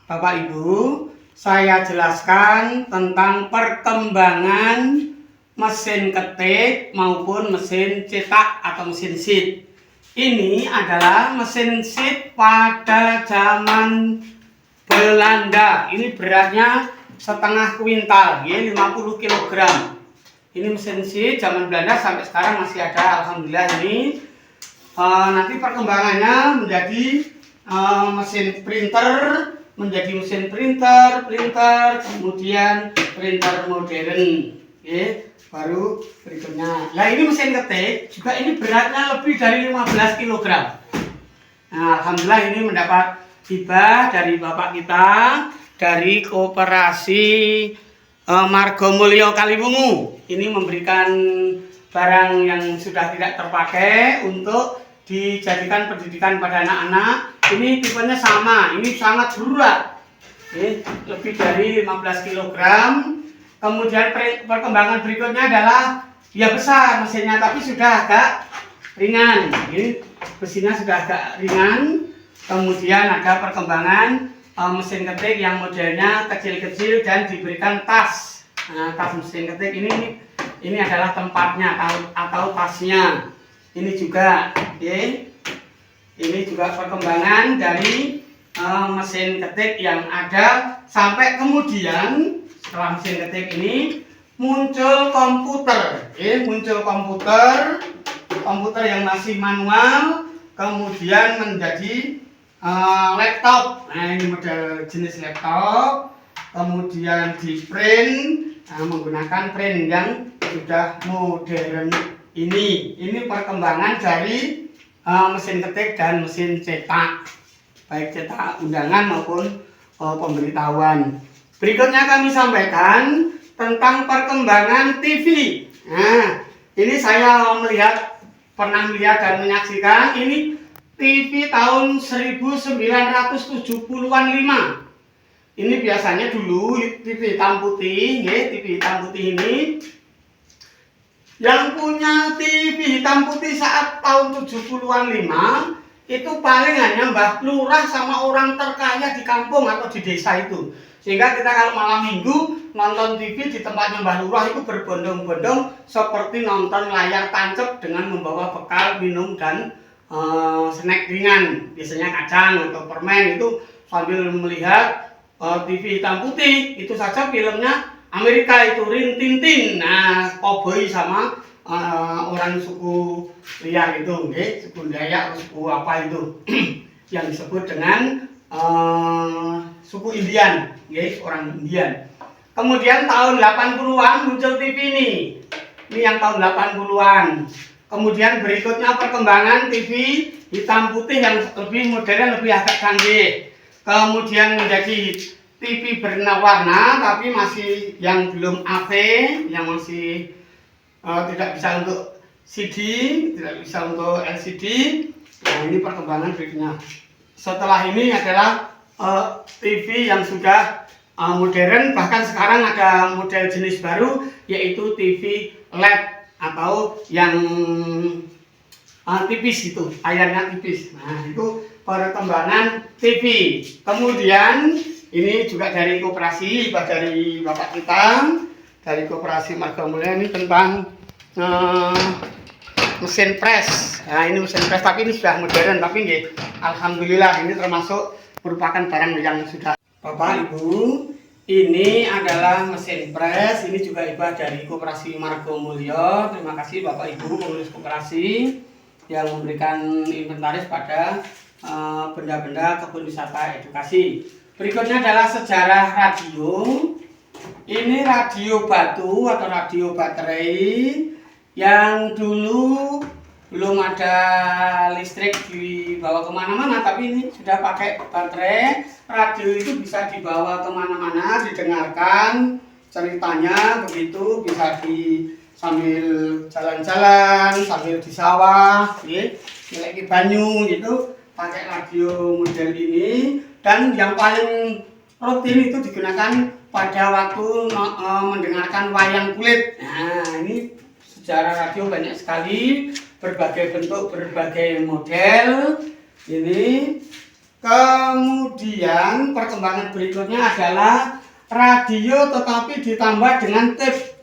Bapak Ibu, saya jelaskan tentang perkembangan mesin ketik maupun mesin cetak atau mesin sheet. Ini adalah mesin sheet pada zaman Belanda. Ini beratnya setengah kuintal, ya, 50 kg. Ini mesin sheet zaman Belanda sampai sekarang masih ada, alhamdulillah. Ini nanti perkembangannya menjadi mesin printer, kemudian printer modern, ya, baru berikutnya. Nah, ini mesin ketik juga, ini beratnya lebih dari 15 kg. Nah, alhamdulillah ini mendapat hibah dari bapak kita dari Koperasi Margomulyo Kaliwungu. Ini memberikan barang yang sudah tidak terpakai untuk dijadikan pendidikan pada anak-anak. Ini tipenya sama, ini sangat berat, lebih dari 15 kg. Kemudian perkembangan berikutnya adalah ya besar mesinnya, tapi sudah agak ringan. Ini besinya sudah agak ringan. Kemudian ada perkembangan mesin ketik yang modelnya kecil-kecil dan diberikan tas. Nah, tas mesin ketik ini adalah tempatnya atau tasnya. Ini juga, ini juga perkembangan dari mesin ketik yang ada sampai kemudian setelah mesin ketik ini muncul komputer, komputer yang masih manual, kemudian menjadi laptop. Nah, ini model jenis laptop, kemudian di print menggunakan print yang sudah modern. Ini perkembangan dari mesin ketik dan mesin cetak, baik cetak undangan maupun pemberitahuan. Berikutnya kami sampaikan tentang perkembangan TV. Nah, ini saya pernah melihat dan menyaksikan ini TV tahun 1970-an 5. Ini biasanya dulu TV hitam putih, TV hitam putih ini. Yang punya TV hitam putih saat tahun 70-an 5 itu paling hanya Mbah Lurah sama orang terkaya di kampung atau di desa itu. Sehingga kita kalau malam minggu nonton TV di tempatnya Mbah Lurah itu berbondong-bondong seperti nonton layar tancap dengan membawa bekal minum dan snack ringan, biasanya kacang atau permen, itu sambil melihat TV hitam putih. Itu saja filmnya Amerika, itu Rin Tin Tin. Nah, koboi sama orang suku liar itu, suku Dayak atau suku apa itu yang disebut dengan suku Indian, orang Indian. Kemudian tahun 80-an muncul TV ini yang tahun 80-an. Kemudian berikutnya perkembangan TV hitam putih yang lebih modern, lebih agak canggih. Kemudian menjadi TV berwarna tapi masih yang belum AV, yang masih tidak bisa untuk CD, tidak bisa untuk LCD. Nah, ini perkembangan berikutnya. Setelah ini adalah TV yang sudah modern, bahkan sekarang ada model jenis baru yaitu TV LED atau yang tipis, itu layarnya tipis. Nah, itu perkembangan TV. Kemudian ini juga dari koperasi, dari bapak kita dari Koperasi Margomulyo, ini tentang mesin press. Nah, ini mesin press tapi ini sudah modern, tapi alhamdulillah ini termasuk merupakan barang yang sudah. Bapak Ibu, ini adalah mesin press. Ini juga hibah dari Koperasi Margomulyo. Terima kasih Bapak Ibu pengurus koperasi yang memberikan inventaris pada benda-benda kebun wisata edukasi. Berikutnya adalah sejarah radio. Ini radio batu atau radio baterai yang dulu belum ada listrik dibawa kemana-mana, tapi ini sudah pakai baterai. Radio itu bisa dibawa kemana-mana, didengarkan ceritanya begitu, bisa sambil jalan-jalan, sambil di sawah, lagi banyu gitu, pakai radio model ini. Dan yang paling rutin itu digunakan pada waktu mendengarkan wayang kulit. Nah, ini sejarah radio banyak sekali, berbagai bentuk, berbagai model. Ini Kemudian perkembangan berikutnya adalah radio tetapi ditambah dengan tape,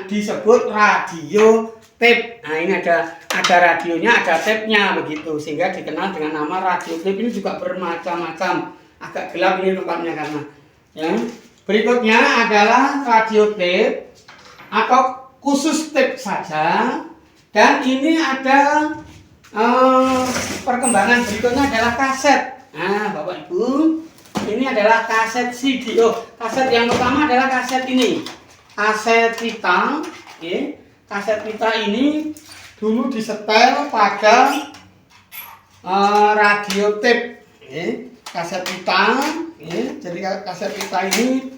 disebut radio tape. Nah, ini ada radionya, ada tape-nya begitu, sehingga dikenal dengan nama radio tape. Ini juga bermacam-macam, agak gelap ini tempatnya karena ya. Berikutnya adalah radio tape atau khusus tape saja, dan ini ada perkembangan berikutnya adalah kaset. Nah, Bapak Ibu, ini adalah kaset CD. Kaset yang pertama adalah kaset ini, kaset pita. Kaset pita ini dulu disetel pada radio tape. Kaset pita. Jadi kaset pita ini,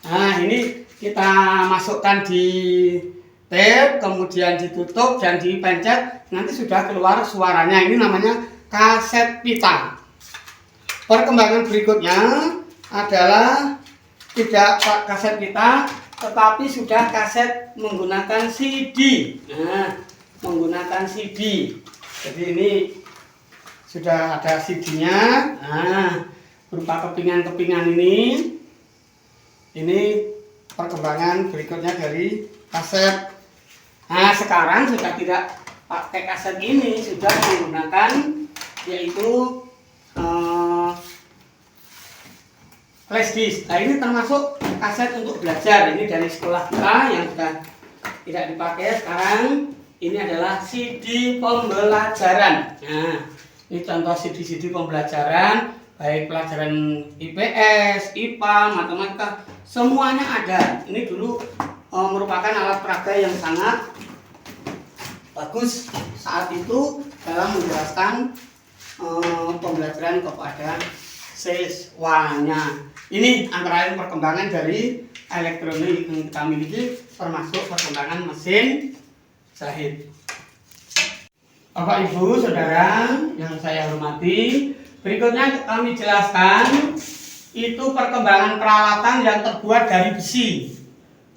nah ini kita masukkan di tape, kemudian ditutup dan dipencet, nanti sudah keluar suaranya. Ini namanya kaset pita. Perkembangan berikutnya adalah tidak kaset pita, tetapi sudah kaset menggunakan CD. Nah, menggunakan CD. Jadi ini sudah ada CD-nya. Nah, berupa kepingan-kepingan ini. Ini perkembangan berikutnya dari kaset. Nah, sekarang sudah tidak pakai kaset ini, sudah menggunakan yaitu flash disk. Nah, ini termasuk kaset untuk belajar. Ini dari sekolah kita yang sudah tidak dipakai sekarang. Ini adalah CD pembelajaran. Nah, ini contoh CD-CD pembelajaran, baik pelajaran IPS, IPA, matematika, semuanya ada. Ini dulu merupakan alat peraga yang sangat bagus saat itu dalam menjelaskan pembelajaran kepada siswanya. Ini antara lain perkembangan dari elektronik yang kita miliki, termasuk perkembangan mesin jahit. Bapak Ibu Saudara yang saya hormati, berikutnya kami jelaskan itu perkembangan peralatan yang terbuat dari besi.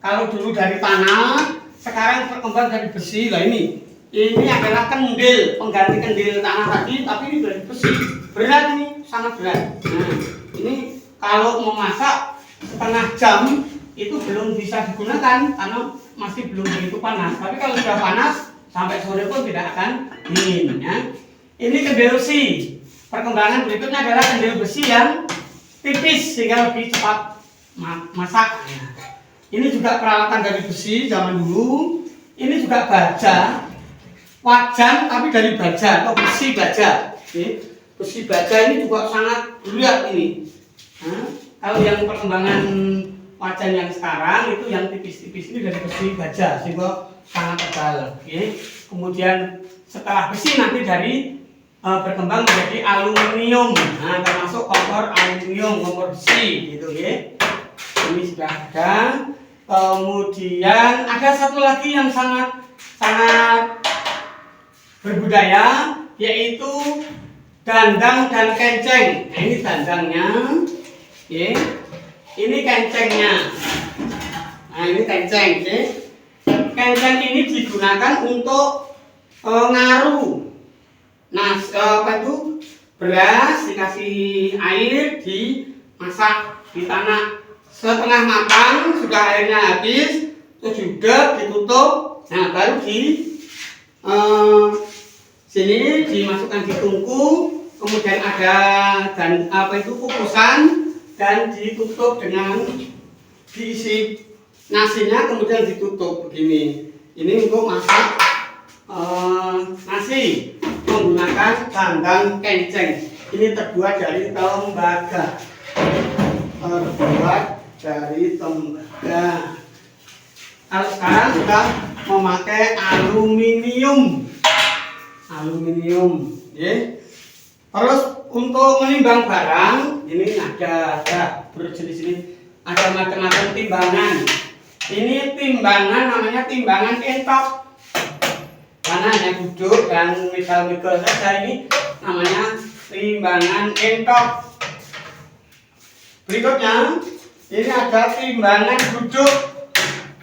Kalau dulu dari tanah, sekarang berkembang dari besi. Lah ini adalah kendil, pengganti kendil tanah tadi, tapi ini dari besi. Berat ini, sangat berat. Nah, ini kalau memasak setengah jam itu belum bisa digunakan karena masih belum begitu panas. Tapi kalau sudah panas, sampai sore pun tidak akan dingin. Ya. Ini kendil besi. Perkembangan berikutnya adalah kendil besi yang tipis sehingga lebih cepat masak. Ini juga peralatan dari besi zaman dulu. Ini juga baja, wajan tapi dari baja atau besi baja. Besi baja ini juga sangat berat ini. Nah, kalau yang perkembangan wajan yang sekarang itu yang tipis-tipis ini dari besi baja sehingga sangat tebal. Kemudian setelah besi nanti dari berkembang menjadi aluminium. Nah, termasuk kompor aluminium, kompor besi gitu ya. Ini sudah ada. Kemudian ada satu lagi yang sangat berbudaya, yaitu dandang dan kenceng. Nah, ini dandangnya, ini kencengnya. Nah, ini kenceng. Kenceng ini digunakan untuk ngaru. Nah, beras dikasih air, dimasak di tanah. Setengah matang, sudah airnya habis, terus juga ditutup. Nah, baru sini dimasukkan di tungku, kemudian ada kukusan dan ditutup dengan diisi nasinya, kemudian ditutup begini. Ini untuk masak nasi menggunakan dandang kenceng. Ini terbuat dari tembaga. Kalau sekarang sudah memakai aluminium. Terus untuk menimbang barang, ini ada berjenis ini, ada macam-macam timbangan. Ini timbangan namanya timbangan entok. Karena hanya duduk dan mikul-mikul saja, ini namanya timbangan entok. Berikutnya, ini ada timbangan duduk.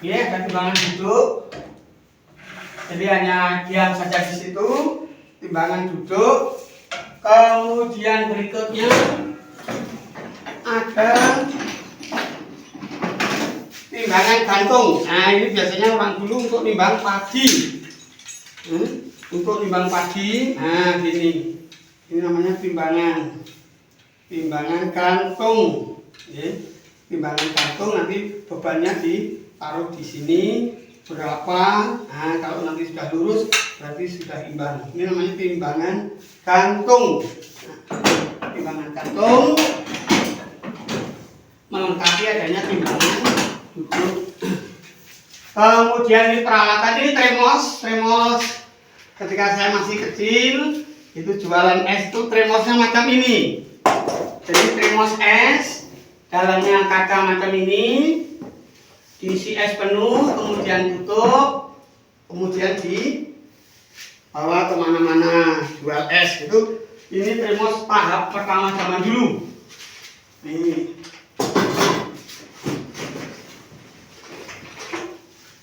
Ada timbangan duduk. Jadi hanya diam saja di situ. Timbangan duduk. Kemudian berikutnya ada timbangan gantung. Nah, ini biasanya orang dulu untuk nimbang padi. Untuk nimbang padi, nah gini. Ini namanya timbangan gantung. Timbangan gantung, nanti bebannya ditaruh di sini berapa. Nah, kalau nanti sudah lurus berarti sudah imbang. Ini namanya timbangan gantung. Timbangan gantung melengkapi adanya timbangan duduk. Kemudian ini peralatan, ini tremos. Ketika saya masih kecil itu jualan es itu tremosnya macam ini. Jadi tremos es, dalamnya kaca macam ini, diisi es penuh, kemudian tutup, kemudian dibawa kemana-mana jual es itu. Ini tremos tahap pertama zaman dulu. Nih.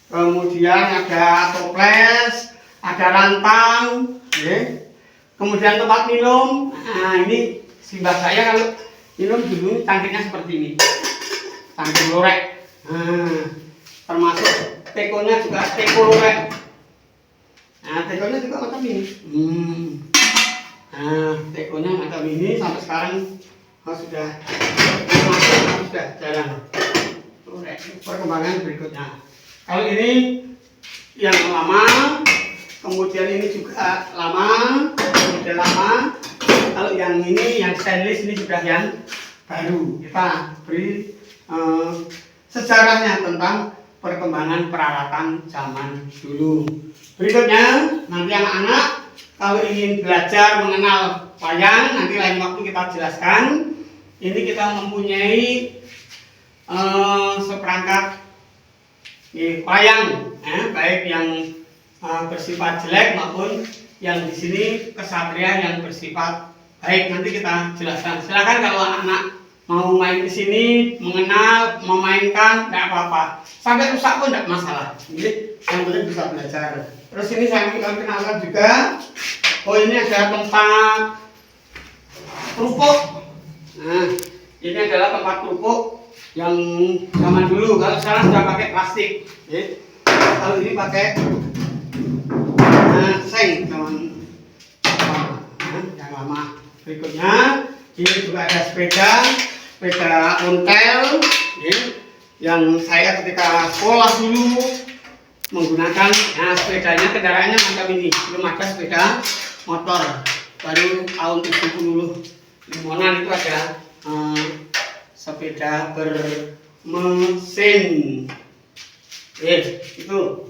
Kemudian ada toples, ada rantang, kemudian tempat minum. Nah, ini simbah saya kalau minum dulu cangkirnya seperti ini, cangkir lorek. Nah, termasuk tekonya juga teko lorek. Nah, tekonya juga macam ini. Nah, tekonya macam ini sampai sekarang sudah jarang. Lorek. Perkembangan berikutnya. Kalau ini yang lama, kemudian ini juga lama, kemudian lama. Kalau yang ini, yang stainless ini sudah yang baru. Kita beri sejarahnya tentang perkembangan peralatan zaman dulu. Berikutnya, nanti anak-anak kalau ingin belajar mengenal wayang, nanti lain waktu kita jelaskan. Ini kita mempunyai seperangkat wayang, baik yang bersifat jelek maupun yang di sini kesatria yang bersifat baik. Nanti kita jelaskan. Silakan kalau anak-anak mau main ke sini, mengenal, memainkan, tidak apa-apa. Sampai rusak pun tidak masalah. Jadi yang penting bisa belajar. Terus ini saya akan kenalkan juga. Oh, ini ada tempat kerupuk. Nah, ini adalah tempat kerupuk yang zaman dulu. Kalau sekarang sudah pakai plastik. Kalau ini pakai seng zaman yang lama. Berikutnya ini juga ada sepeda ontel, yang saya ketika sekolah dulu menggunakan. Nah, sepedanya kendaraannya macam ini, belum ada sepeda motor, baru tahun 70-an itu ada sepeda bermesin. Itu